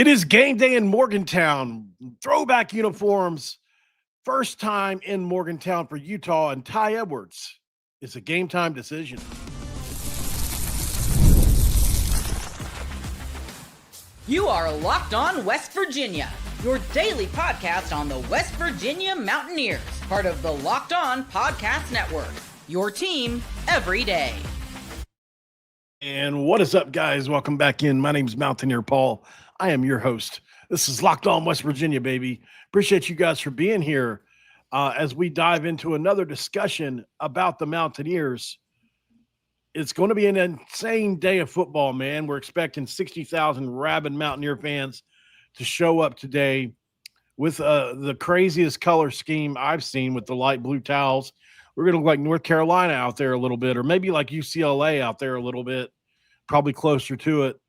It is game day in Morgantown. Throwback uniforms. First time in Morgantown for Utah, and Tye Edwards is a game time decision. You are Locked On West Virginia, your daily podcast on the West Virginia Mountaineers, part of the Locked On Podcast Network, your team every day. And what is up, guys? Welcome back in. My name's Mountaineer Paul. I am your host. This is Locked On West Virginia, baby. Appreciate you guys for being here as we dive into another discussion about the Mountaineers. It's going to be an insane day of football, man. We're expecting 60,000 rabid Mountaineer fans to show up today with the craziest color scheme I've seen with the light blue towels. We're going to look like North Carolina out there a little bit, or maybe like UCLA out there a little bit, probably closer to it.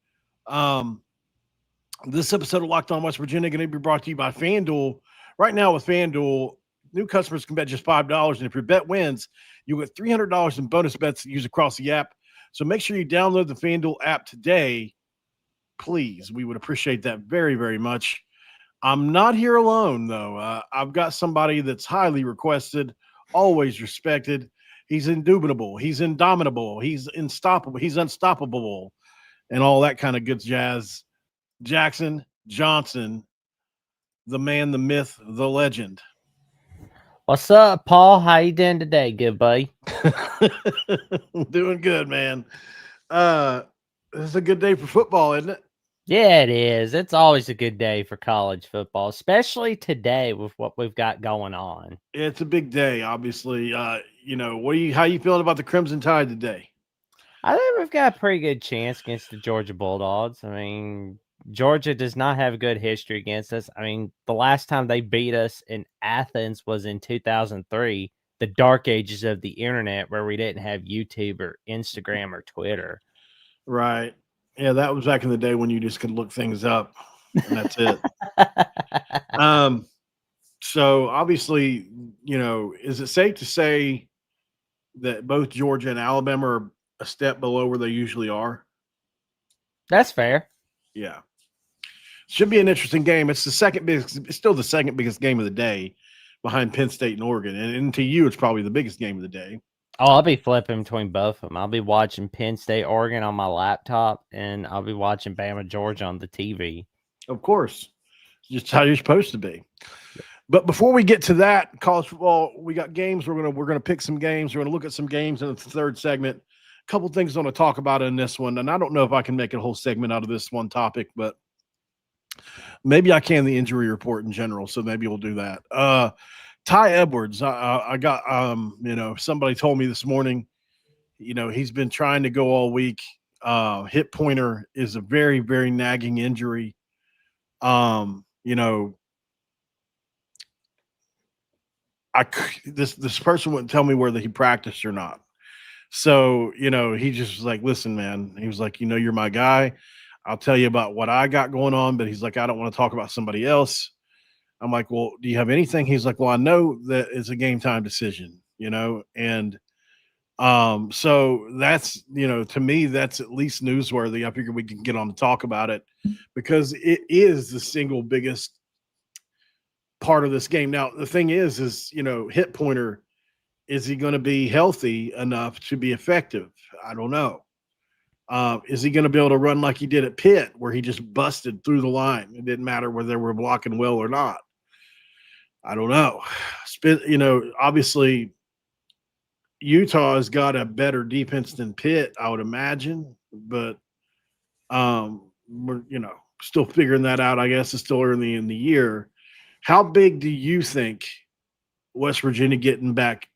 This episode of Locked On West Virginia going to be brought to you by FanDuel. Right now with FanDuel, new customers can bet just $5, and if your bet wins, you get $300 in bonus bets to use across the app. So make sure you download the FanDuel app today. Please, we would appreciate that very, very much. I'm not here alone, though. I've got somebody that's highly requested, always respected. He's indubitable. He's indomitable. He's unstoppable. He's unstoppable, and all that kind of good jazz. Jackson Johnson, the man, the myth, the legend. What's up, Paul? How you doing today, good buddy? Doing good, man. This is a good day for football, isn't it? Yeah, it is. It's always a good day for college football, especially today with what we've got going on. It's a big day, obviously. How you feeling about the Crimson Tide today? I think we've got a pretty good chance against the Georgia Bulldogs. I mean, Georgia does not have a good history against us. I mean, the last time they beat us in Athens was in 2003, the dark ages of the internet where we didn't have YouTube or Instagram or Twitter. Right. Yeah, that was back in the day when you just could look things up, and that's it. So obviously, is it safe to say that both Georgia and Alabama are a step below where they usually are? That's fair. Yeah. Should be an interesting game. It's still the second biggest game of the day behind Penn State and Oregon. And to you, it's probably the biggest game of the day. Oh, I'll be flipping between both of them. I'll be watching Penn State, Oregon on my laptop, and I'll be watching Bama, Georgia on the TV. Of course. Just how you're supposed to be. But before we get to that, college football, we got games. We're gonna pick some games. We're gonna look at some games in the third segment. A couple things I want to talk about in this one, and I don't know if I can make a whole segment out of this one topic, but maybe I can. The injury report in general, so maybe we'll do that. Tye Edwards, I got somebody told me this morning, he's been trying to go all week. Hip pointer is a very, very nagging injury. This person wouldn't tell me whether he practiced or not. So, he just was like, listen, man, he was like, you're my guy. I'll tell you about what I got going on, but he's like, I don't want to talk about somebody else. I'm like, well, do you have anything? He's like, well, I know that it's a game time decision, and so that's, to me, that's at least newsworthy. I figure we can get on to talk about it because it is the single biggest part of this game. Now, the thing is hip pointer, is he going to be healthy enough to be effective? I don't know. Is he going to be able to run like he did at Pitt, where he just busted through the line? It didn't matter whether they were blocking well or not. I don't know. Obviously, Utah has got a better defense than Pitt, I would imagine. But we're still figuring that out. I guess it's still early in the year. How big do you think West Virginia getting back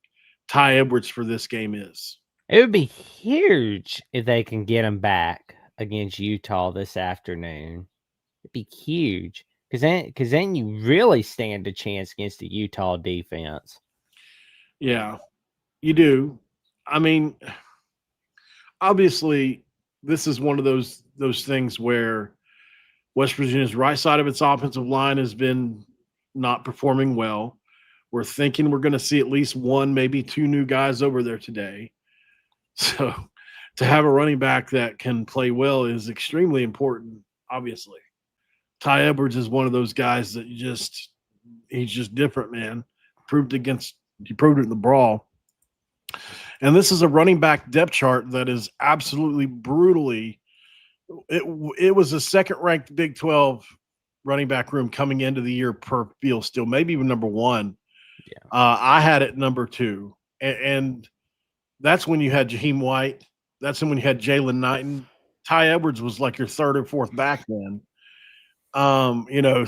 Tye Edwards for this game is? It would be huge if they can get him back against Utah this afternoon. It'd be huge because then you really stand a chance against the Utah defense. Yeah, you do. I mean, obviously, this is one of those things where West Virginia's right side of its offensive line has been not performing well. We're thinking we're going to see at least one, maybe two new guys over there today. So to have a running back that can play well is extremely important, obviously. Tye Edwards is one of those guys that he's just different, man. He proved it in the brawl. And this is a running back depth chart that is absolutely brutally. It was a second-ranked Big 12 running back room coming into the year per field still, maybe even number one. Yeah. I had it number two. And that's when you had Jaheim White. That's when you had Jalen Knighton. Tye Edwards was like your third or fourth back then.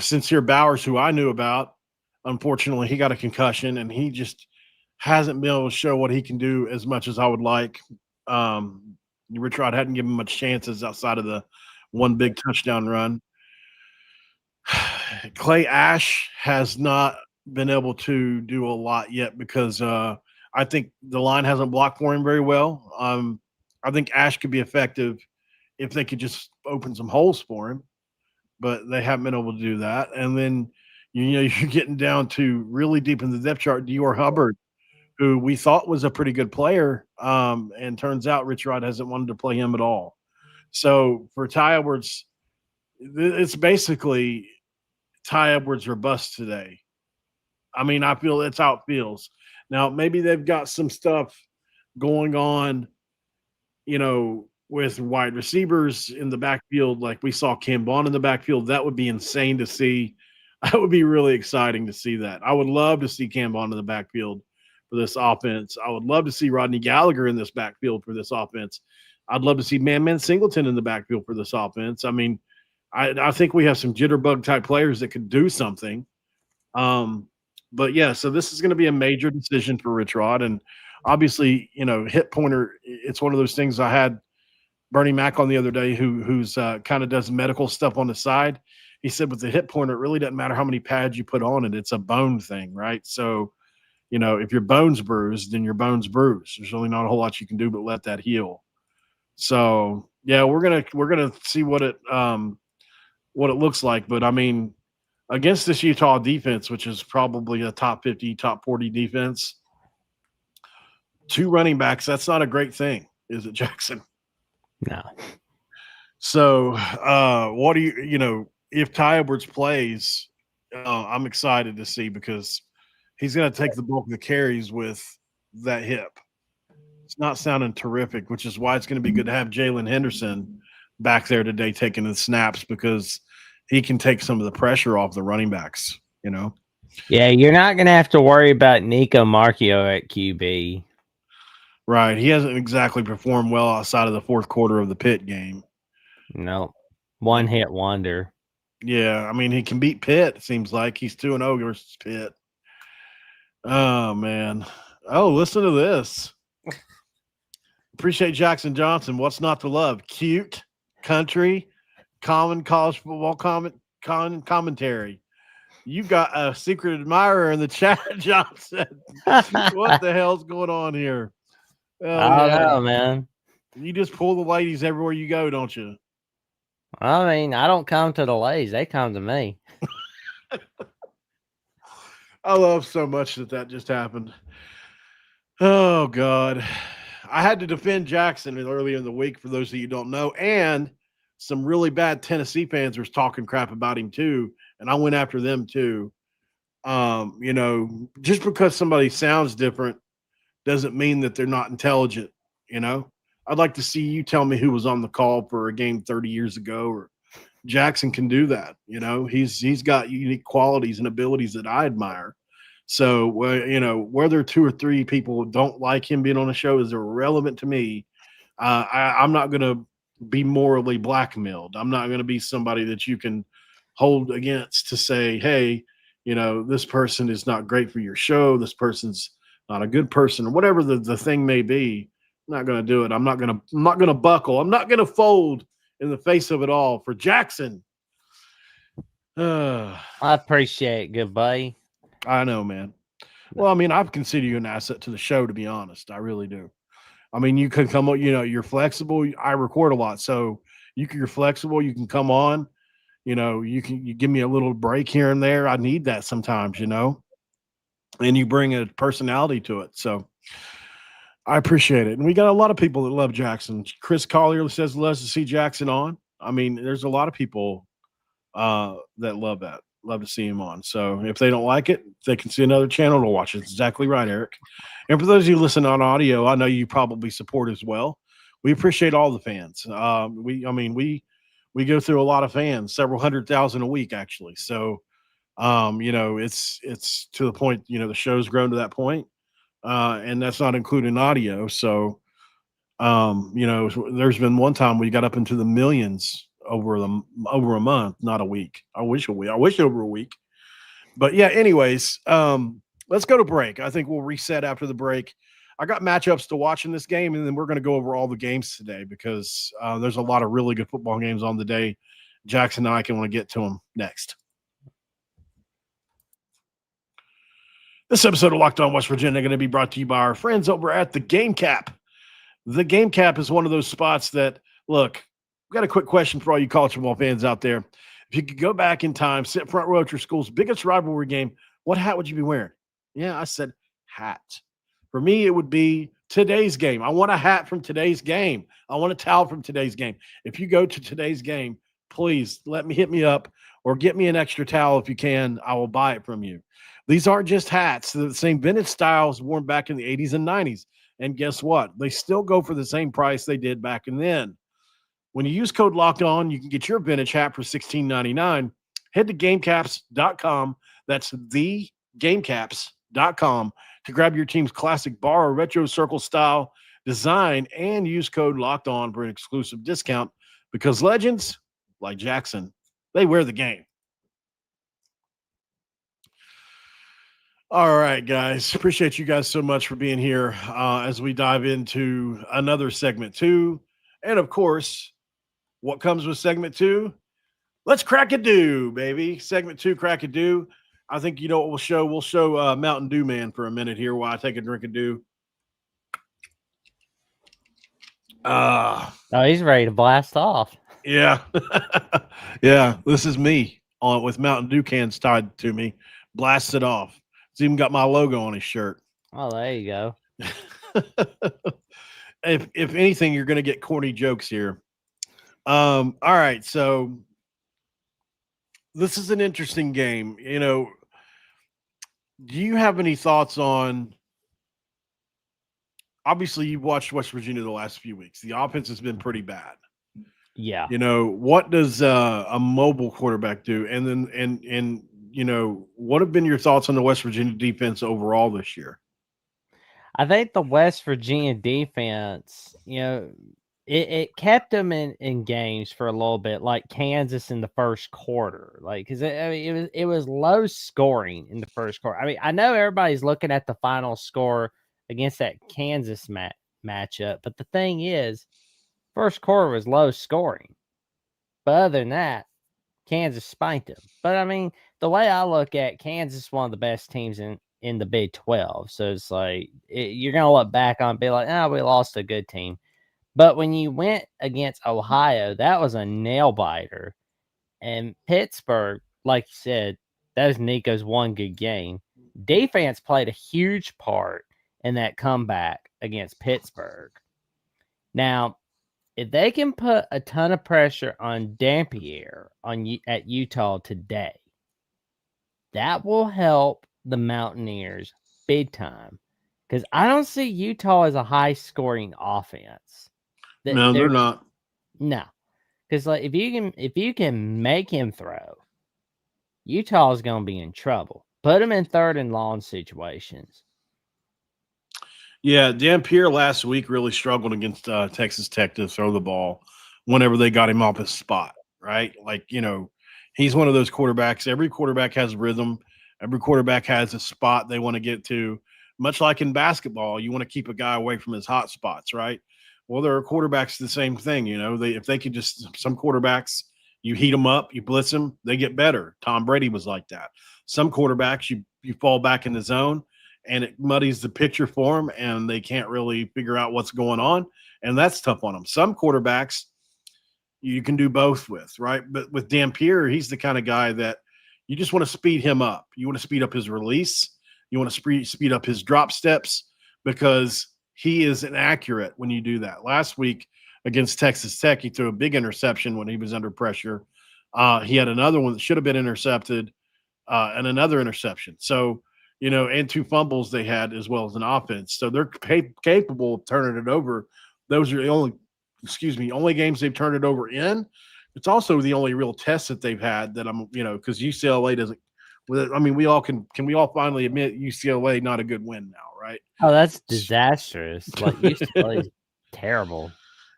Sincere Bowers, who I knew about, unfortunately, he got a concussion, and he just hasn't been able to show what he can do as much as I would like. Rich Rod hadn't given him much chances outside of the one big touchdown run. Clay Ash has not been able to do a lot yet because I think the line hasn't blocked for him very well. I think Ash could be effective if they could just open some holes for him, but they haven't been able to do that. And then, you're getting down to really deep in the depth chart, Dior Hubbard, who we thought was a pretty good player, and turns out Rich Rod hasn't wanted to play him at all. So for Tye Edwards, it's basically Tye Edwards or bust today. I mean, I feel that's how it feels. Now, maybe they've got some stuff going on, with wide receivers in the backfield, like we saw Cam Bond in the backfield. That would be insane to see. That would be really exciting to see that. I would love to see Cam Bond in the backfield for this offense. I would love to see Rodney Gallagher in this backfield for this offense. I'd love to see Man Singleton in the backfield for this offense. I mean, I think we have some jitterbug type players that could do something. But yeah, so this is going to be a major decision for Rich Rod. And obviously, hit pointer, it's one of those things. I had Bernie Mac on the other day who's kind of does medical stuff on the side. He said with the hip pointer, it really doesn't matter how many pads you put on it. It's a bone thing, right? So, if your bone's bruised, then your bone's bruised. There's really not a whole lot you can do but let that heal. So, yeah, we're gonna see what it looks like. But I mean, against this Utah defense, which is probably a top 50, top 40 defense, 2 running backs, that's not a great thing, is it, Jackson? No. So, what do if Tye Edwards plays, I'm excited to see because he's going to take the bulk of the carries with that hip. It's not sounding terrific, which is why it's going to be good to have Jalen Henderson back there today taking the snaps because he can take some of the pressure off the running backs, Yeah, you're not going to have to worry about Nico Marchio at QB. Right. He hasn't exactly performed well outside of the fourth quarter of the Pitt game. No. One-hit wonder. Yeah, I mean, he can beat Pitt, it seems like. He's 2-0 versus Pitt. Oh, man. Oh, listen to this. Appreciate Jackson Johnson. What's not to love? Cute, country, common college football commentary. You got a secret admirer in the chat, Johnson. What the hell's going on here? I don't know, man. You just pull the ladies everywhere you go, don't you? I mean, I don't come to the ladies. They come to me. I love so much that just happened. Oh, God. I had to defend Jackson earlier in the week, for those of you who don't know, and some really bad Tennessee fans were talking crap about him too, and I went after them too. Just because somebody sounds different doesn't mean that they're not intelligent, I'd like to see you tell me who was on the call for a game 30 years ago, or Jackson can do that. He's got unique qualities and abilities that I admire. So, whether 2 or 3 people don't like him being on the show is irrelevant to me. I'm not going to be morally blackmailed. I'm not going to be somebody that you can hold against to say, hey, this person is not great for your show. This person's not a good person, or whatever the thing may be. I'm not going to do it. I'm not going to buckle. I'm not going to fold in the face of it all for Jackson. I appreciate it. Goodbye. I know, man. Well, I mean, I consider you an asset to the show, to be honest. I really do. I mean, you can come on, you're flexible. I record a lot, so you're flexible. You can come on, you give me a little break here and there. I need that sometimes, and you bring a personality to it. So I appreciate it. And we got a lot of people that love Jackson. Chris Collier says loves to see Jackson on. I mean, there's a lot of people that love that. Love to see him on. So if they don't like it, they can see another channel to watch. It's exactly right, Eric. And for those of you listening on audio, I know you probably support as well. We appreciate all the fans. We go through a lot of fans, several 100,000 a week, actually. So, it's to the point, the show's grown to that point, and that's not including audio. So, there's been one time we got up into the millions over a month, not a week. I wish over a week. But yeah, anyways, let's go to break. I think we'll reset after the break. I got matchups to watch in this game, and then we're going to go over all the games today because there's a lot of really good football games on the day. Jackson and I can want to get to them next. This episode of Locked On West Virginia is going to be brought to you by our friends over at the Game Cap. The Game Cap is one of those spots that, look, we got a quick question for all you college football fans out there. If you could go back in time, sit front row at your school's biggest rivalry game, what hat would you be wearing? Yeah, I said hat. For me, it would be today's game. I want a hat from today's game. I want a towel from today's game. If you go to today's game, please hit me up or get me an extra towel if you can. I will buy it from you. These aren't just hats. They're the same vintage styles worn back in the 80s and 90s. And guess what? They still go for the same price they did back then. When you use code Locked On, you can get your vintage hat for $16.99. Head to gamecaps.com. That's thegamecaps.com to grab your team's classic bar or retro circle style design and use code Locked On for an exclusive discount because legends like Jackson, they wear the game. All right, guys. Appreciate you guys so much for being here as we dive into another segment 2. And of course, what comes with segment 2? Let's crack a do, baby. Segment 2, crack a do. I think you know what we'll show. We'll show Mountain Dew Man for a minute here while I take a drink of dew. Oh, he's ready to blast off. Yeah. Yeah, this is me with Mountain Dew cans tied to me. Blasted off. It's even got my logo on his shirt. Oh, there you go. If anything, you're going to get corny jokes here. All right, so this is an interesting game. Do you have any thoughts on? Obviously, you've watched West Virginia the last few weeks. The offense has been pretty bad. Yeah. What does a mobile quarterback do? And then what have been your thoughts on the West Virginia defense overall this year? I think the West Virginia defense, it kept them in games for a little bit, like Kansas in the first quarter. Because it was low scoring in the first quarter. I mean, I know everybody's looking at the final score against that Kansas matchup, but the thing is, first quarter was low scoring. But other than that, Kansas spanked them. But I mean, the way I look at Kansas, one of the best teams in the Big 12. So it's like you're going to look back on and be like, we lost a good team. But when you went against Ohio, that was a nail biter. And Pittsburgh, like you said, that was Nico's one good game. Defense played a huge part in that comeback against Pittsburgh. Now, if they can put a ton of pressure on Dampier at Utah today, that will help the Mountaineers big time. Because I don't see Utah as a high-scoring offense. No, they're not. No, because if you can make him throw, Utah is going to be in trouble. Put him in third and long situations. Yeah, Dampier last week really struggled against Texas Tech to throw the ball whenever they got him off his spot, right? He's one of those quarterbacks. Every quarterback has rhythm. Every quarterback has a spot they want to get to. Much like in basketball, you want to keep a guy away from his hot spots, right? Well, there are quarterbacks the same thing. If they could some quarterbacks, you heat them up, you blitz them, they get better. Tom Brady was like that. Some quarterbacks, you fall back in the zone, and it muddies the picture for them, and they can't really figure out what's going on, and that's tough on them. Some quarterbacks you can do both with, right? But with Dampier, he's the kind of guy that you just want to speed him up. You want to speed up his release. You want to speed up his drop steps because he is inaccurate when you do that. Last week against Texas Tech, he threw a big interception when he was under pressure. He had another one that should have been intercepted, and another interception. So, and 2 fumbles they had as well as an offense. So they're capable of turning it over. Those are the only games they've turned it over in. It's also the only real test that they've had that because UCLA doesn't. We all can we all finally admit UCLA not a good win now, right? Oh, that's disastrous. Like UCLA is terrible.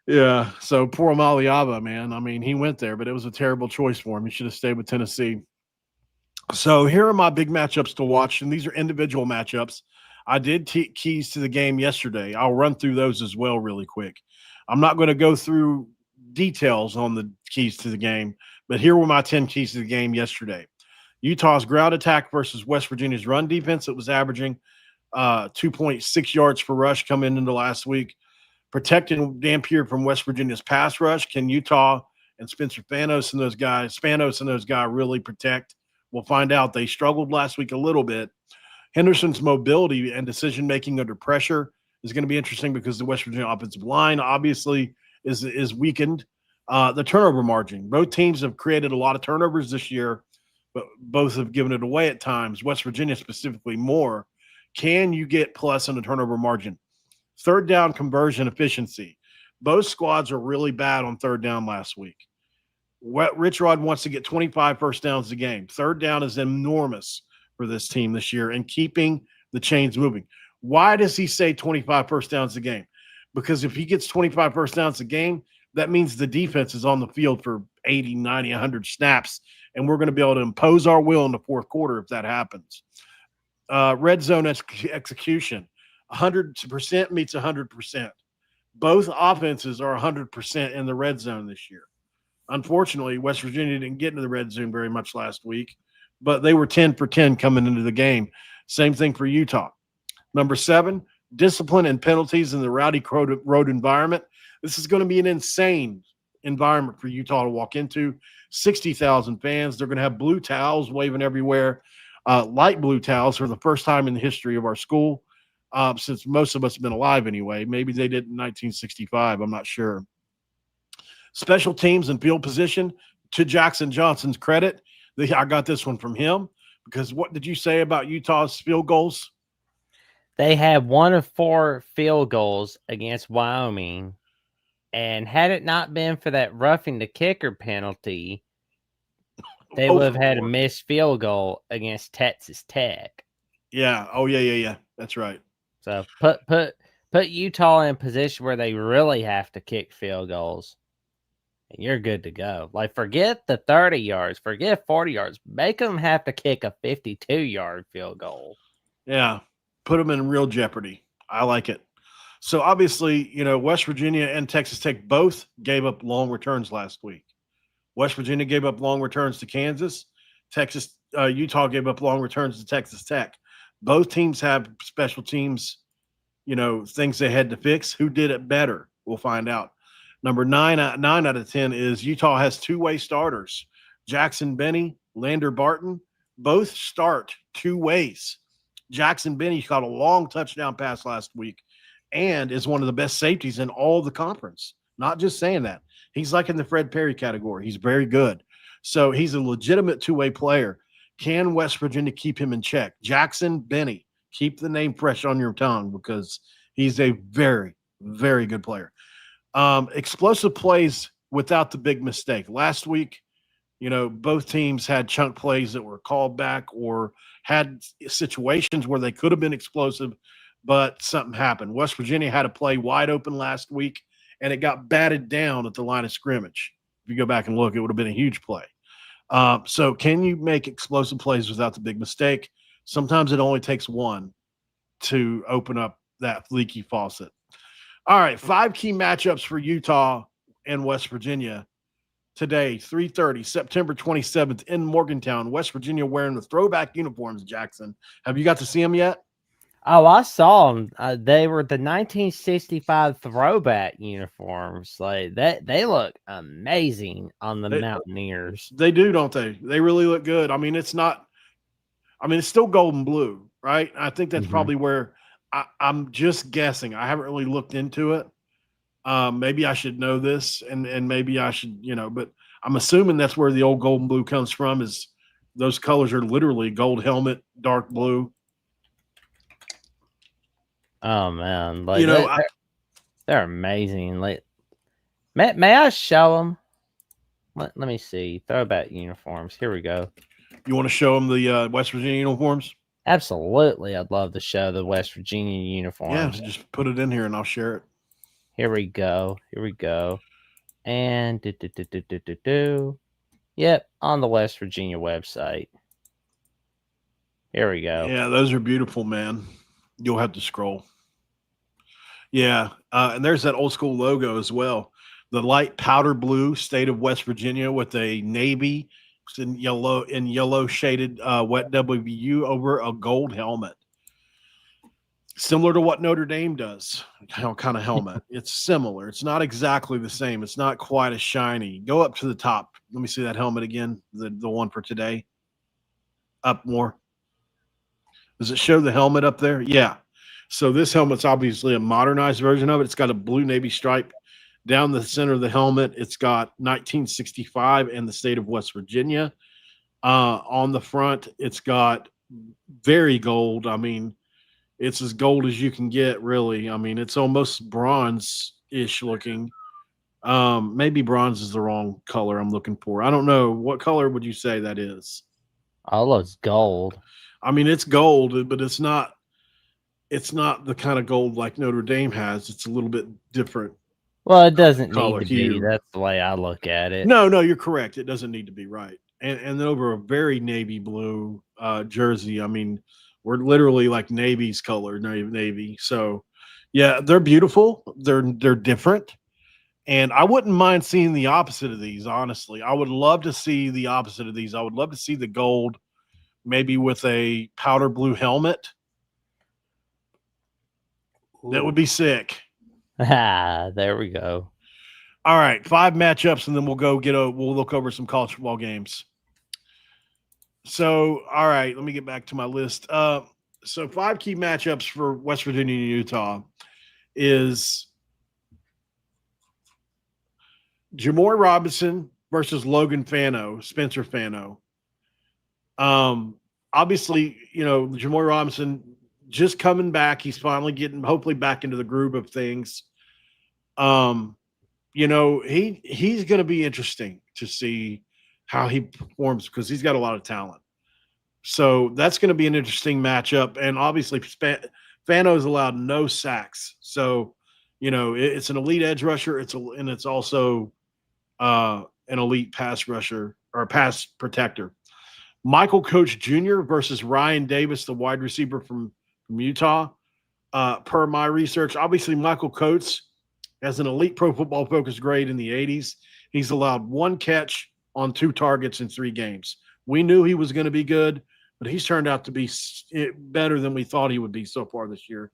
Yeah. So poor Maliaba, man. He went there, but it was a terrible choice for him. He should have stayed with Tennessee. So here are my big matchups to watch, and these are individual matchups. I did keys to the game yesterday. I'll run through those as well really quick. I'm not going to go through details on the keys to the game, but here were my 10 keys to the game yesterday. Utah's ground attack versus West Virginia's run defense. It was averaging 2.6 yards per rush coming into last week. Protecting Dampier from West Virginia's pass rush. Can Utah and Spencer Spanos and those guys really protect? We'll find out. They struggled last week a little bit. Henderson's mobility and decision-making under pressure is going to be interesting because the West Virginia offensive line obviously is weakened. The turnover margin. Both teams have created a lot of turnovers this year, but both have given it away at times. West Virginia specifically more. Can you get plus on the turnover margin? Third down conversion efficiency. Both squads are really bad on third down last week. Rich Rod wants to get 25 first downs a game. Third down is enormous for this team this year and keeping the chains moving. Why does he say 25 first downs a game? Because if he gets 25 first downs a game, that means the defense is on the field for 80, 90, 100 snaps, and we're going to be able to impose our will in the fourth quarter if that happens. Red zone execution. 100% meets 100%. Both offenses are 100% in the red zone this year. Unfortunately, West Virginia didn't get into the red zone very much last week, but they were 10 for 10 coming into the game. Same thing for Utah. Number 7, discipline and penalties in the rowdy road environment. This is going to be an insane environment for Utah to walk into. 60,000 fans. They're going to have blue towels waving everywhere, light blue towels for the first time in the history of our school, since most of us have been alive anyway. Maybe they did in 1965. I'm not sure. Special teams and field position, to Jackson Johnson's credit, I got this one from him, because what did you say about Utah's field goals? They had 1 of 4 field goals against Wyoming, and had it not been for that roughing the kicker penalty, they would have had a missed field goal against Texas Tech. Yeah. Oh, yeah. That's right. So put Utah in a position where they really have to kick field goals, and you're good to go. Like, forget the 30 yards, forget 40 yards. Make them have to kick a 52-yard field goal. Yeah, put them in real jeopardy. I like it. So, obviously, West Virginia and Texas Tech both gave up long returns last week. West Virginia gave up long returns to Kansas. Utah gave up long returns to Texas Tech. Both teams have special teams, things they had to fix. Who did it better? We'll find out. Number 9 out of 10 is Utah has two-way starters. Jackson Benny, Lander Barton, both start 2 ways. Jackson Benny caught a long touchdown pass last week and is one of the best safeties in all the conference. Not just saying that. He's like in the Fred Perry category. He's very good. So he's a legitimate 2-way player. Can West Virginia keep him in check? Jackson Benny, keep the name fresh on your tongue because he's a very, very good player. Explosive plays without the big mistake. Last week, both teams had chunk plays that were called back or had situations where they could have been explosive, but something happened. West Virginia had a play wide open last week, and it got batted down at the line of scrimmage. If you go back and look, it would have been a huge play. So can you make explosive plays without the big mistake? Sometimes it only takes one to open up that leaky faucet. All right, 5 key matchups for Utah and West Virginia today, 3:30, September 27th in Morgantown, West Virginia, wearing the throwback uniforms, Jackson. Have you got to see them yet? Oh, I saw them. They were the 1965 throwback uniforms. Like that, they look amazing on the Mountaineers. They do, don't they? They really look good. It's still gold and blue, right? I think that's probably where I'm just guessing. I haven't really looked into it. Maybe I should know this, and maybe I should, but I'm assuming that's where the old gold and blue comes from. Is those colors are literally gold helmet, dark blue. Oh man, like You know, they're amazing. Like, may I show them? Let me see. Throwback uniforms. Here we go. you want to show them the West Virginia uniforms? Absolutely, I'd love to show the West Virginia Yeah, uniforms. just put it in here and I'll share it. Here we go. Here we go. And Yep, on the West Virginia website. Here we go. Yeah, those are beautiful, man. You'll have to scroll. Yeah, and there's that old school logo as well. The light powder blue state of West Virginia with a navy in yellow shaded wet WVU over a gold helmet. Similar to what Notre Dame does, kind of helmet. It's similar. It's not exactly the same. It's not quite as shiny. Go up to the top. Let me see that helmet again, the one for today. Up more. Does it show the helmet up there? Yeah. So this helmet's obviously a modernized version of it. It's got a blue navy stripe down the center of the helmet. It's got 1965 and the state of West Virginia. On the front, it's got very gold. I mean, it's as gold as you can get, really. I mean, it's almost bronze-ish looking. Maybe bronze is the wrong color I'm looking for. I don't know. What color would you say that is? Oh, it's gold. I mean, it's gold, but it's not the kind of gold like Notre Dame has. It's a little bit different. Well, it doesn't need to hue. be. That's the way I look at it. No, you're correct. It doesn't need to be, right. And then over a very navy blue jersey. I mean, we're literally like Navy's color, navy. So, yeah, they're beautiful. They're different. And I wouldn't mind seeing the opposite of these, honestly. I would love to see the opposite of these. I would love to see the gold, maybe with a powder blue helmet. Ooh. That would be sick. There we go. All right, 5 matchups, and then we'll look over some college football games. So, all right, let me get back to my list. So 5 key matchups for West Virginia and Utah is Jamori Robinson versus Logan Spencer Fano. Obviously, Jamori Robinson just coming back. He's finally getting hopefully back into the groove of things. He's going to be interesting to see how he performs because he's got a lot of talent. So that's going to be an interesting matchup. And obviously, Fano's allowed no sacks. So, it's an elite edge rusher. It's also an elite pass rusher or pass protector. Michael Coates Jr. versus Ryan Davis, the wide receiver from Utah. Per my research, obviously Michael Coates has an elite Pro Football Focus grade in the 80s. He's allowed 1 catch on 2 targets in 3 games. We knew he was going to be good, but he's turned out to be better than we thought he would be so far this year.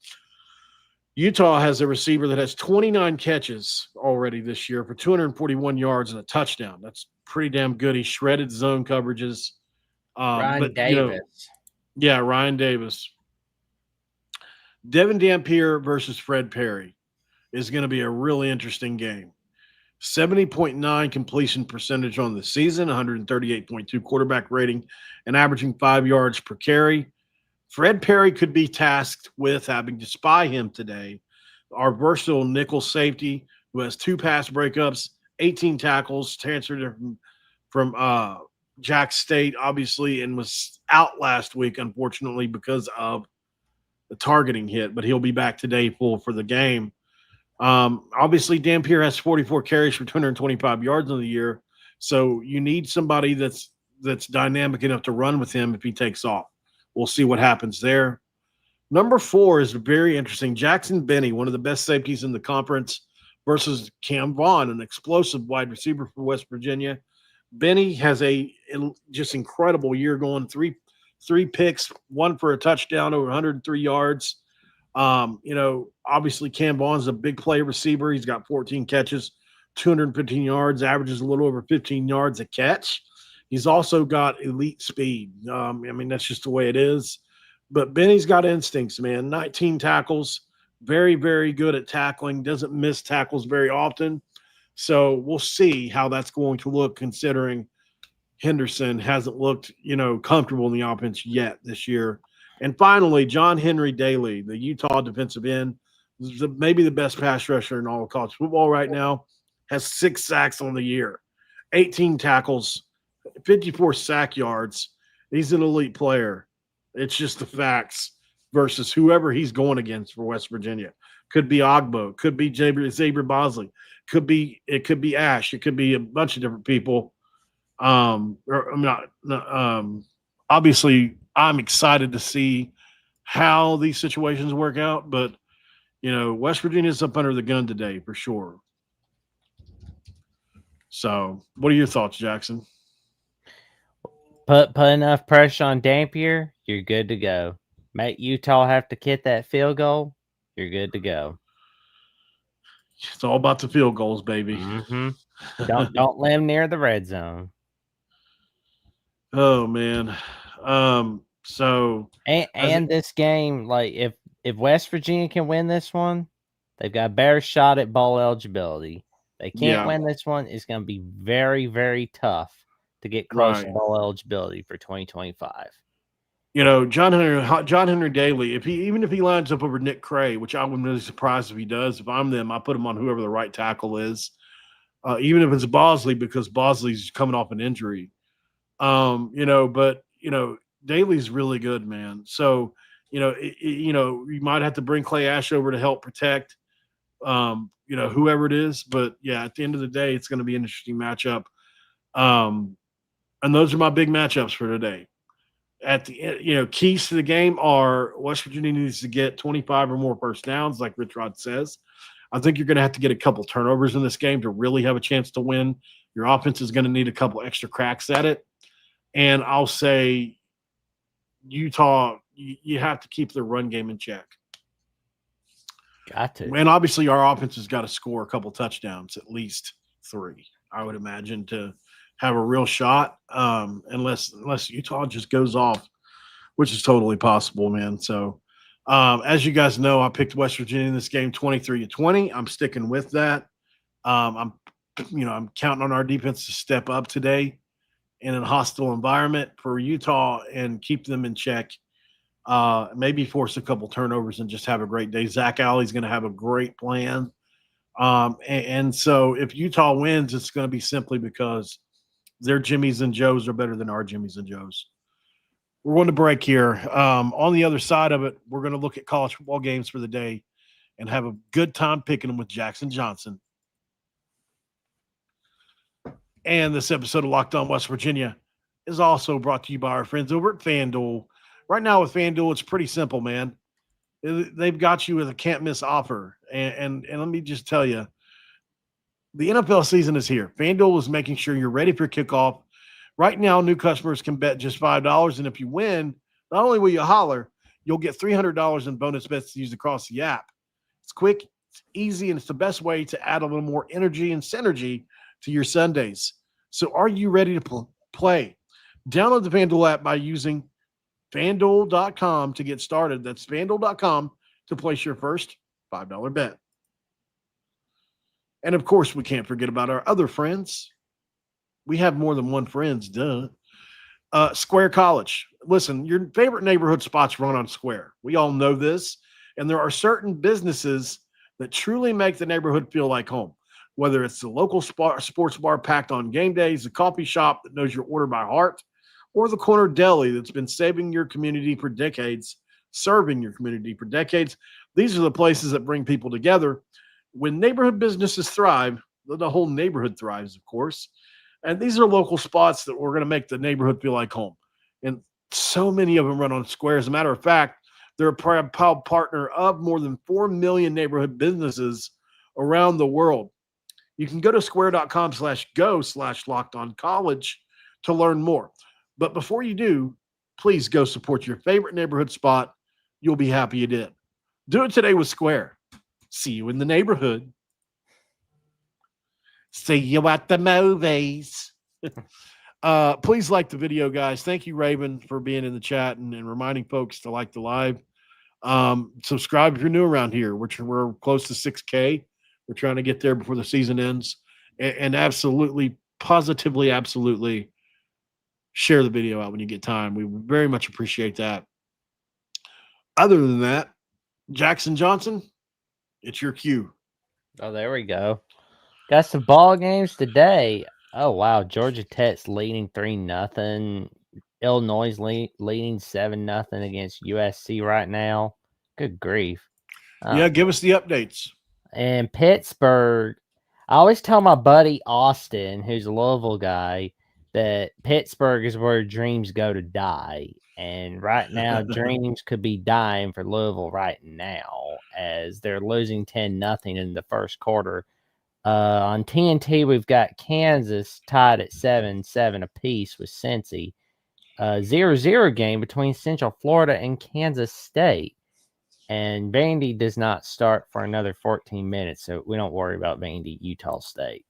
Utah has a receiver that has 29 catches already this year for 241 yards and a touchdown. That's pretty damn good. He shredded zone coverages. Ryan Davis. Ryan Davis. Devin Dampier versus Fred Perry is going to be a really interesting game. 70.9 completion percentage on the season, 138.2 quarterback rating, and averaging 5 yards per carry. Fred Perry could be tasked with having to spy him today. Our versatile nickel safety who has 2 pass breakups, 18 tackles, transferred from Jack State, obviously, and was out last week, unfortunately, because of the targeting hit, but he'll be back today full for the game. Obviously, Dampier has 44 carries for 225 yards in the year, so you need somebody that's dynamic enough to run with him if he takes off. We'll see what happens there. Number 4 is very interesting. Jackson Benny, one of the best safeties in the conference, versus Cam Vaughn, an explosive wide receiver for West Virginia. Benny has a just incredible year going, 3 picks, 1 for a touchdown over 103 yards. Obviously Cam Vaughn's a big play receiver. He's got 14 catches, 215 yards, averages a little over 15 yards a catch. He's also got elite speed. That's just the way it is. But Benny's got instincts, man. 19 tackles, very, very good at tackling, doesn't miss tackles very often. So we'll see how that's going to look, considering Henderson hasn't looked, comfortable in the offense yet this year. And finally, John Henry Daly, the Utah defensive end, maybe the best pass rusher in all of college football right now, has 6 sacks on the year, 18 tackles, 54 sack yards. He's an elite player. It's just the facts versus whoever he's going against for West Virginia. Could be Ogbo, could be Xavier Bosley, it could be Ash, it could be a bunch of different people. Obviously I'm excited to see how these situations work out, but West Virginia's up under the gun today for sure. So what are your thoughts, Jackson? Put enough pressure on Dampier, you're good to go. Make Utah have to kick that field goal, you're good to go. It's all about the field goals, baby. Mm-hmm. Don't let him near the red zone. Oh man. And this game, like if West Virginia can win this one, they've got a better shot at bowl eligibility. They can't win this one, it's going to be very, very tough to get close to bowl eligibility for 2025. John Henry Daly, even if he lines up over Nick Cray, which I wouldn't really surprised if he does. If I'm them, I put him on whoever the right tackle is, even if it's Bosley, because Bosley's coming off an injury. But Daly's really good, man. So you might have to bring Clay Ash over to help protect, whoever it is. But yeah, at the end of the day, it's going to be an interesting matchup. And those are my big matchups for today. At the end, keys to the game are West Virginia needs to get 25 or more first downs, like Rich Rod says. I think you're going to have to get a couple turnovers in this game to really have a chance to win. Your offense is going to need a couple extra cracks at it. And I'll say Utah, you have to keep their run game in check. Got to. And obviously our offense has got to score a couple touchdowns, at least 3, I would imagine, to have a real shot, unless Utah just goes off, which is totally possible, man. So as you guys know, I picked West Virginia in this game 23-20. I'm sticking with that. I'm counting on our defense to step up today in a hostile environment for Utah and keep them in check. Maybe force a couple turnovers and just have a great day. Zach Alley's going to have a great plan. And so if Utah wins, it's going to be simply because their Jimmies and Joes are better than our Jimmies and Joes. We're going to break here. On the other side of it, we're going to look at college football games for the day and have a good time picking them with Jackson Johnson. And this episode of Locked On West Virginia is also brought to you by our friends over at FanDuel. Right now with FanDuel, it's pretty simple, man. They've got you with a can't-miss offer. And let me just tell you, the NFL season is here. FanDuel is making sure you're ready for kickoff. Right now, new customers can bet just $5, and if you win, not only will you holler, you'll get $300 in bonus bets to use across the app. It's quick, it's easy, and it's the best way to add a little more energy and synergy to your Sundays. So are you ready to play? Download the FanDuel app by using FanDuel.com to get started. That's FanDuel.com to place your first $5 bet. And, of course, we can't forget about our other friends. We have more than one friends, duh. Square College. Listen, your favorite neighborhood spots run on Square. We all know this. And there are certain businesses that truly make the neighborhood feel like home. Whether it's the local sports bar packed on game days, the coffee shop that knows your order by heart, or the corner deli that's been serving your community for decades. These are the places that bring people together. When neighborhood businesses thrive, the whole neighborhood thrives, of course. And these are local spots that we're going to make the neighborhood feel like home. And so many of them run on Square. As a matter of fact, they're a proud partner of more than 4 million neighborhood businesses around the world. You can go to square.com/go/lockedoncollege to learn more. But before you do, please go support your favorite neighborhood spot. You'll be happy you did. Do it today with Square. See you in the neighborhood. See you at the movies. Please like the video, guys. Thank you, Raven, for being in the chat and reminding folks to like the live. Subscribe if you're new around here. We're close to 6K. We're trying to get there before the season ends. and absolutely, positively, absolutely share the video out when you get time. We very much appreciate that. Other than that, Jackson Johnson, it's your cue. Oh, there we go. Got some ball games today. Oh wow, Georgia Tech's leading 3-0. Illinois leading 7-0 against USC right now. Good grief. Yeah, give us the updates. And Pittsburgh, I always tell my buddy Austin, who's a Louisville guy, that Pittsburgh is where dreams go to die. And right now, dreams could be dying for Louisville right now as they're losing 10-0 in the first quarter. On TNT, we've got Kansas tied at 7-7 apiece with Cincy. 0-0 game between Central Florida and Kansas State. And Vandy does not start for another 14 minutes, so we don't worry about Vandy, Utah State.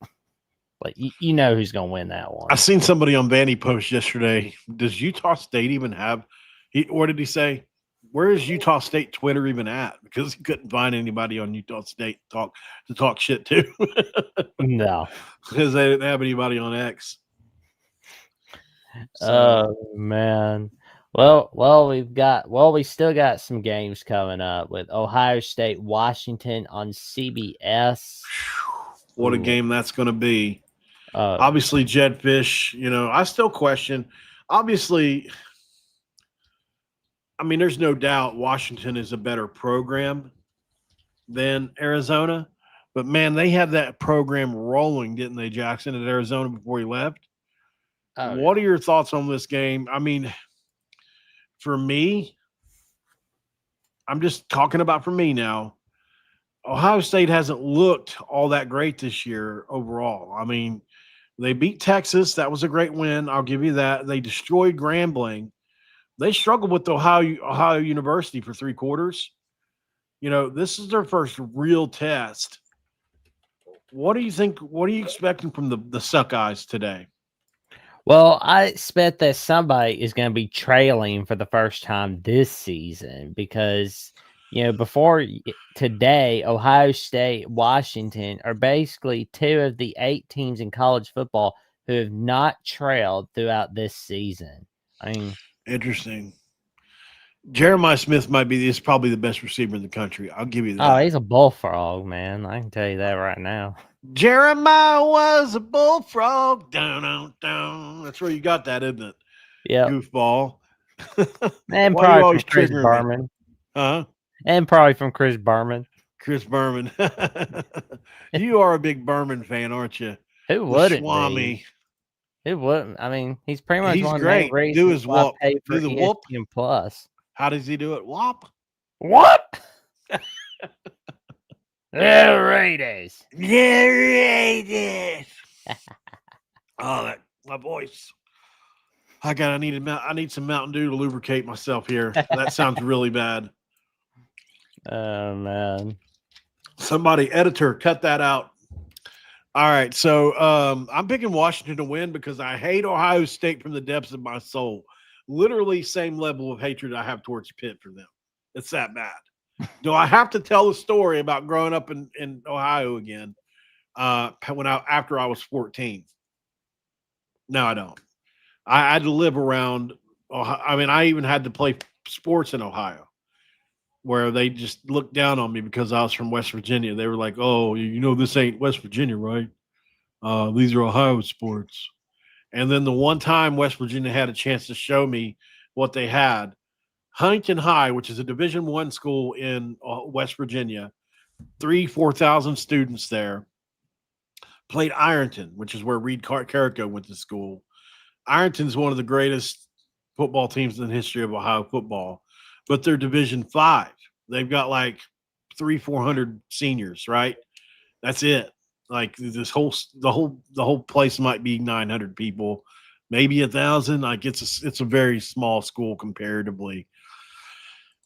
Like, you know who's going to win that one. I seen somebody on Vandy post yesterday. Does Utah State even have – what did he say? Where is Utah State Twitter even at? Because he couldn't find anybody on Utah State to talk shit to. No. Because they didn't have anybody on X. So. Oh, man. Well, we still got some games coming up with Ohio State, Washington on CBS. What a game that's going to be. Obviously, Jed Fish, I still question. Obviously, I mean, there's no doubt Washington is a better program than Arizona. But, man, they had that program rolling, didn't they, Jackson, at Arizona before he left? What are your thoughts on this game? I mean – for me, I'm just talking about for me now, Ohio State hasn't looked all that great this year overall. I mean, they beat Texas. That was a great win. I'll give you that. They destroyed Grambling. They struggled with Ohio University for 3 quarters. This is their first real test. What do you think? What are you expecting from the Suckeyes today? Well, I expect that somebody is going to be trailing for the first time this season because, before today, Ohio State, Washington are basically 2 of the 8 teams in college football who have not trailed throughout this season. I mean, interesting. Jeremiah Smith is probably the best receiver in the country. I'll give you that. Oh, he's a bullfrog, man. I can tell you that right now. Jeremiah was a bullfrog. Down. That's where you got that, isn't it? Yeah. Goofball. And probably from Chris Berman. Huh? And probably from Chris Berman. Chris Berman. You are a big Berman fan, aren't you? Who wouldn't be? Who wouldn't? I mean, he's pretty much one great. of the main reasons why I pay for the whoop. Plus. How does he do it? Whop. What? The Raiders. Oh, my voice. I need some Mountain Dew to lubricate myself here. That sounds really bad. Oh man. Somebody, editor, cut that out. All right. So I'm picking Washington to win because I hate Ohio State from the depths of my soul. Literally same level of hatred I have towards Pitt for them. It's that bad. Do I have to tell the story about growing up in Ohio again after I was 14? No, I don't. I had to live around Ohio. I mean, I even had to play sports in Ohio where they just looked down on me because I was from West Virginia. They were like, oh, this ain't West Virginia, right? These are Ohio sports. And then the one time West Virginia had a chance to show me what they had, Huntington High, which is a Division I school in West Virginia, 4,000 students there, played Ironton, which is where Reed Carrico went to school. Ironton's one of the greatest football teams in the history of Ohio football, but they're Division V. They've got like 400 seniors, right? That's it. Like the whole place might be 900 people, maybe 1,000. Like it's a very small school comparatively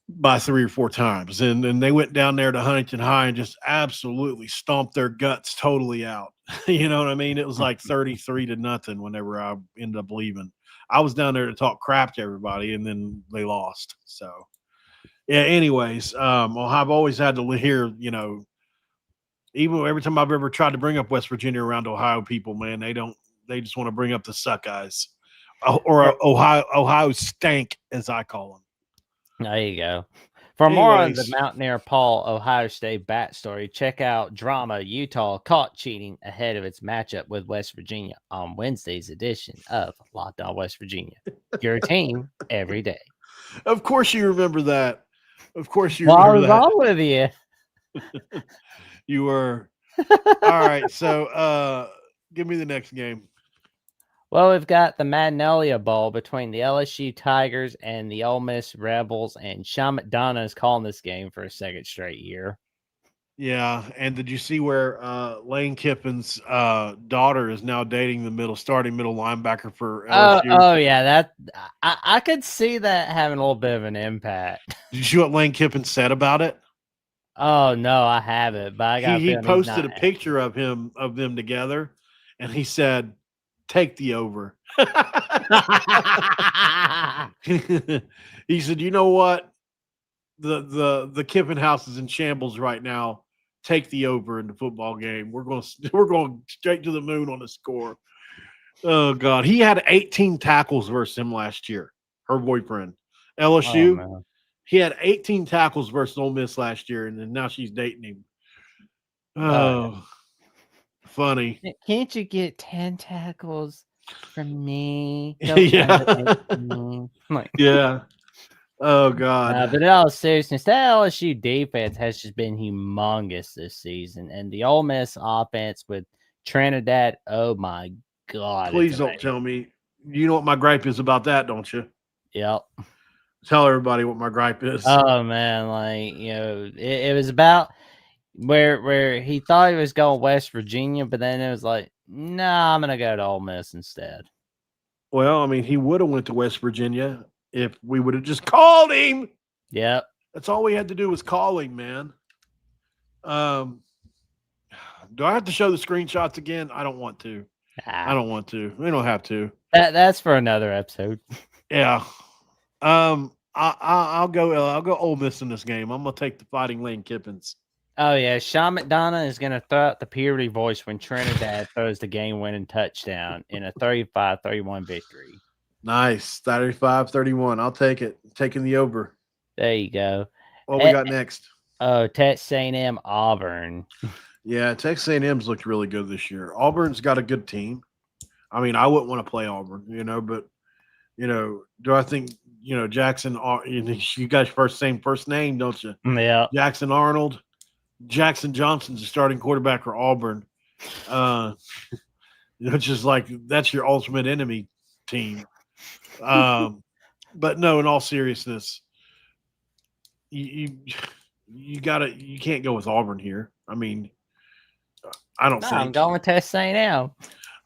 by 3 or 4 times. And they went down there to Huntington High and just absolutely stomped their guts totally out. You know what I mean? It was like 33-0 whenever I ended up leaving. I was down there to talk crap to everybody, and then they lost. So, yeah, anyways, I've always had to hear, Even every time I've ever tried to bring up West Virginia around Ohio people, man, they just want to bring up the suck guys. Or Ohio stank, as I call them. There you go. For more on the Mountaineer Paul Ohio State backstory, check out Drama Utah caught cheating ahead of its matchup with West Virginia on Wednesday's edition of Locked On West Virginia. Your team every day. Of course you remember that. Of course you remember that. What's that. wrong with you? You were. All right, so give me the next game. Well, we've got the Magnolia Bowl between the LSU Tigers and the Ole Miss Rebels, and Sean McDonough is calling this game for a second straight year. Yeah, and did you see where Lane Kiffin's daughter is now dating the starting middle linebacker for LSU? Oh yeah, that I could see that having a little bit of an impact. Did you see what Lane Kiffin said about it? Oh no, I haven't. But he posted a picture of them together, and he said, "Take the over." He said, "You know what? The Kiffin house is in shambles right now. Take the over in the football game. We're going straight to the moon on the score." Oh God, he had 18 tackles versus him last year. Her boyfriend, LSU. Oh, he had 18 tackles versus Ole Miss last year, and then now she's dating him. Oh, funny. Can't you get 10 tackles from me? Yeah. Yeah. Oh, God. But in all seriousness, that LSU defense has just been humongous this season. And the Ole Miss offense with Trinidad, oh, my God. Please don't tell me. You know what my gripe is about that, don't you? Yep. Tell everybody what my gripe is. Oh, man. It was about where he thought he was going West Virginia, but then it was like, nah, I'm going to go to Ole Miss instead. Well, I mean, he would have went to West Virginia if we would have just called him. Yep. That's all we had to do was call him, man. Do I have to show the screenshots again? I don't want to. I don't want to. We don't have to. That's for another episode. Yeah. I'll go Ole Miss in this game. I'm gonna take the Fighting Lane Kiffins. Oh yeah, Sean McDonough is gonna throw out the puberty voice when Trinidad throws the game-winning touchdown in a 35-31 victory. Nice. 35-31. I'll take it. Taking the over. There you go. What we got next? Oh, Texas A&M Auburn. Yeah, Texas A&M's looked really good this year. Auburn's got a good team. I mean, I wouldn't want to play Auburn, but do I think Jackson? You guys same first name, don't you? Yeah. Jackson Arnold, Jackson Johnson's the starting quarterback for Auburn. It's just like that's your ultimate enemy team. But no, in all seriousness, you can't go with Auburn here. I mean, I don't think. I'm going with Texas A&M.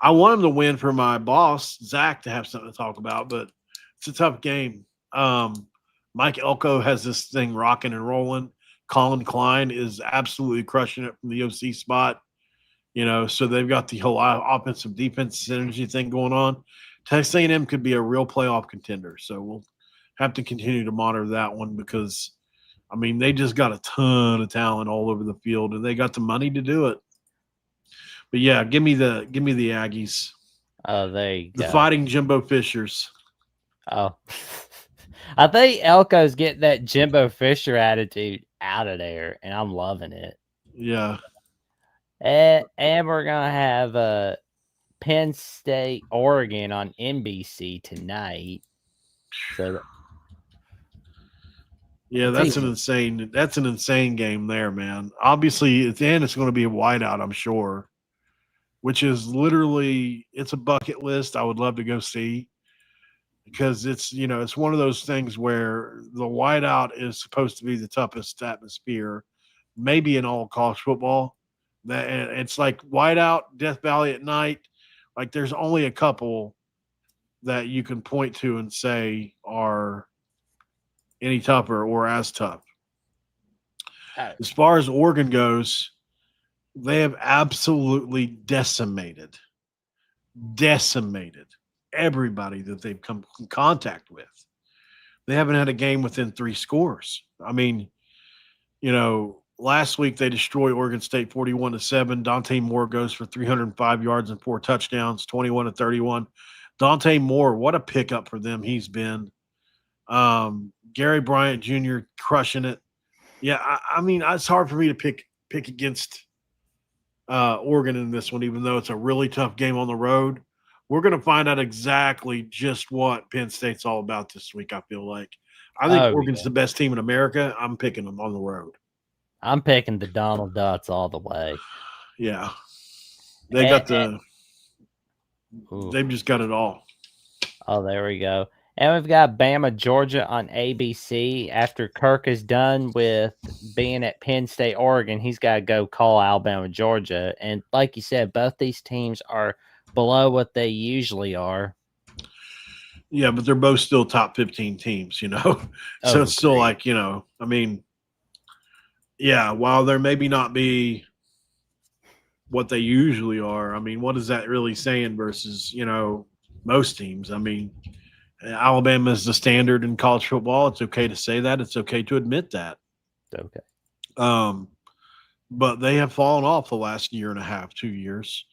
I want him to win for my boss, Zach, to have something to talk about, but it's a tough game. Mike Elko has this thing rocking and rolling. Colin Klein is absolutely crushing it from the OC spot. So they've got the whole offensive defense synergy thing going on. Texas A&M could be a real playoff contender. So we'll have to continue to monitor that one because, I mean, they just got a ton of talent all over the field and they got the money to do it. But yeah, give me the Aggies. Oh, there you go. The Fighting Jimbo Fishers. Oh, I think Elko's getting that Jimbo Fisher attitude out of there, and I'm loving it. Yeah. And we're gonna have Penn State, Oregon on NBC tonight. So. Yeah, that's an insane game there, man. Obviously, at the end, it's going to be a whiteout, I'm sure. Which is literally, it's a bucket list I would love to go see because it's one of those things where the whiteout is supposed to be the toughest atmosphere, maybe in all college football. It's like whiteout, Death Valley at night. Like there's only a couple that you can point to and say are any tougher or as tough. As far as Oregon goes, they have absolutely decimated everybody that they've come in contact with. They haven't had a game within 3 scores. I mean, Last week they destroyed Oregon State 41-7. Dante Moore goes for 305 yards and 4 touchdowns, 21-31. Dante Moore, what a pickup for them he's been. Gary Bryant Jr. crushing it. Yeah, I mean, it's hard for me to pick against Oregon in this one, even though it's a really tough game on the road. We're going to find out exactly just what Penn State's all about this week, I feel like. I think Oregon's the best team in America. I'm picking them on the road. I'm picking the Donald Ducks all the way. Yeah. They got they've just got it all. Oh, there we go. And we've got Bama, Georgia on ABC. After Kirk is done with being at Penn State, Oregon, he's got to go call Alabama, Georgia. And like you said, both these teams are below what they usually are. Yeah, but they're both still top 15 teams, So it's still like, I mean, yeah, while there maybe not be what they usually are, I mean, what is that really saying versus, most teams? I mean, Alabama is the standard in college football. It's okay to say that. It's okay to admit that. Okay. But they have fallen off the last year and a half, 2 years.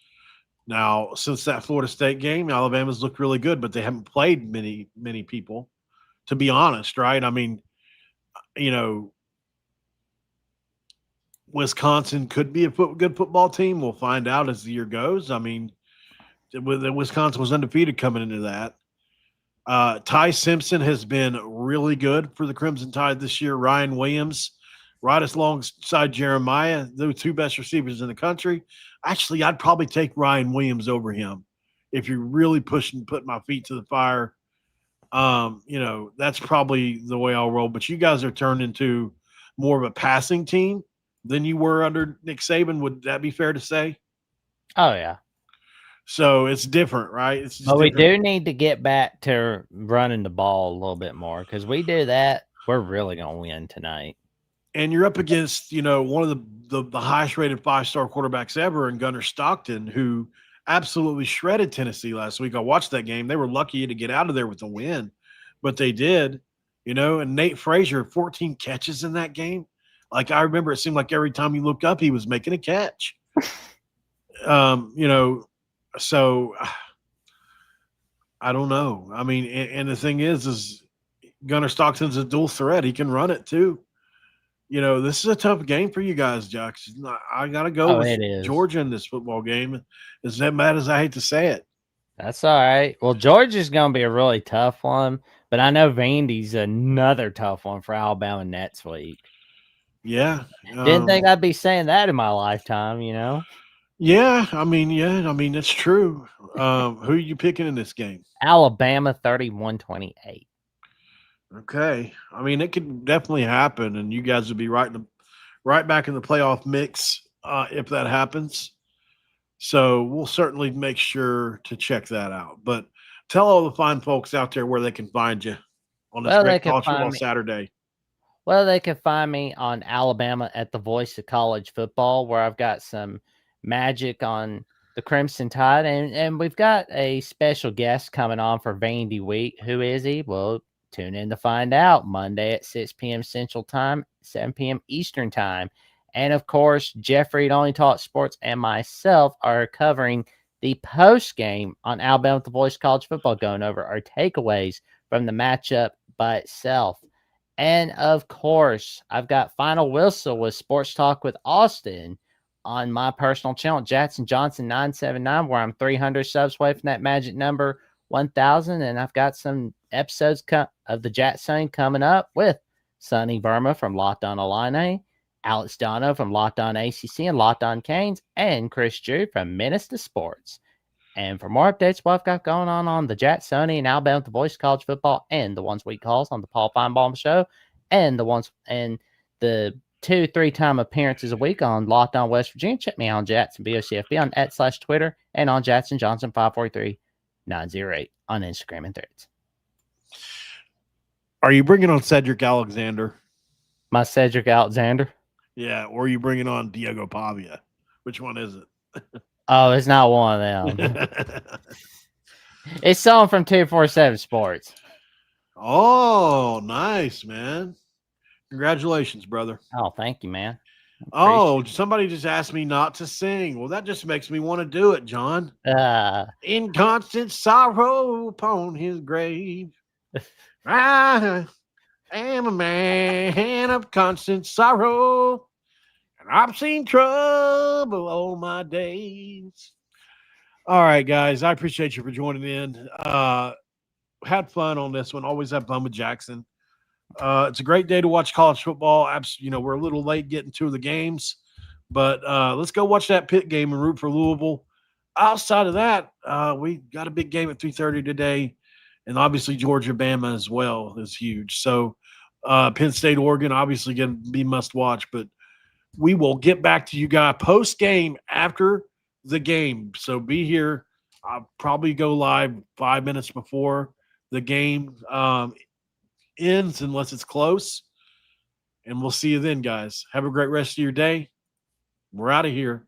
Now, since that Florida State game, Alabama's looked really good, but they haven't played many people, to be honest, right? I mean, Wisconsin could be a good football team. We'll find out as the year goes. I mean, Wisconsin was undefeated coming into that. Ty Simpson has been really good for the Crimson Tide this year. Ryan Williams, right alongside Jeremiah, the two best receivers in the country. Actually, I'd probably take Ryan Williams over him if you're really putting my feet to the fire. That's probably the way I'll roll. But you guys are turned into more of a passing team than you were under Nick Saban. Would that be fair to say? Oh, yeah. So it's different, right? But we do need to get back to running the ball a little bit more, because we do that, we're really going to win tonight. And you're up against, one of the highest rated 5-star quarterbacks ever in Gunnar Stockton, who absolutely shredded Tennessee last week. I watched that game. They were lucky to get out of there with a win, but they did, and Nate Frazier, 14 catches in that game. Like, I remember it seemed like every time you looked up, he was making a catch. So I don't know. I mean, and the thing is Gunnar Stockton's a dual threat. He can run it too. This is a tough game for you guys, Jock. I got to go with Georgia in this football game. As mad as I hate to say it. That's all right. Well, Georgia's going to be a really tough one, but I know Vandy's another tough one for Alabama next week. Yeah. Didn't think I'd be saying that in my lifetime, Yeah, I mean, that's true. Who are you picking in this game? Alabama 31-28. Okay. I mean, it could definitely happen, and you guys would be right back in the playoff mix if that happens. So we'll certainly make sure to check that out. But tell all the fine folks out there where they can find you on this great college football Saturday. Well, they can find me on Alabama at the Voice of College Football, where I've got some magic on the Crimson Tide, and we've got a special guest coming on for Vandy Week. Who is he? Well, tune in to find out. Monday at 6 p.m. Central Time, 7 p.m. Eastern Time. And, of course, Jeffrey at Only Talk Sports and myself are covering the post game on Alabama at the Voice of College Football, going over our takeaways from the matchup by itself. And, of course, I've got Final Whistle with Sports Talk with Austin on my personal channel, Jackson Johnson 979, where I'm 300 subs away from that magic number 1,000. And I've got some episodes of the Jackson coming up with Sonny Verma from Locked On Illini, Alex Dono from Locked On ACC and Locked On Canes, and Chris Drew from Menace to Sports. And for more updates, what I've got going on the Jacksoni and Alabama at the Voice of College Football, and the Ones We Calls on the Paul Feinbaum Show, and the 2-3 time appearances a week on Locked On West Virginia, check me out on Jackson BOCFB on @/Twitter and on Jackson Johnson 543908 on Instagram and Threads. Are you bringing on Cedric Alexander? My Cedric Alexander? Yeah, or are you bringing on Diego Pavia? Which one is it? Oh, it's not one of them. It's someone from 247 Sports. Oh, nice, man. Congratulations, brother. Oh, thank you, man. Oh, somebody just asked me not to sing. Well, that just makes me want to do it, John. In constant sorrow upon his grave. I am a man of constant sorrow, and I've seen trouble all my days. All right, guys. I appreciate you for joining in. Had fun on this one. Always have fun with Jackson. It's a great day to watch college football. We're a little late getting to the games, but let's go watch that Pitt game and root for Louisville. Outside of that, we got a big game at 3:30 today, and obviously Georgia Bama as well is huge. So Penn State Oregon obviously going to be must watch, but we will get back to you guys post game after the game. So be here. I'll probably go live 5 minutes before the game ends unless it's close. And we'll see you then, guys. Have a great rest of your day. We're out of here.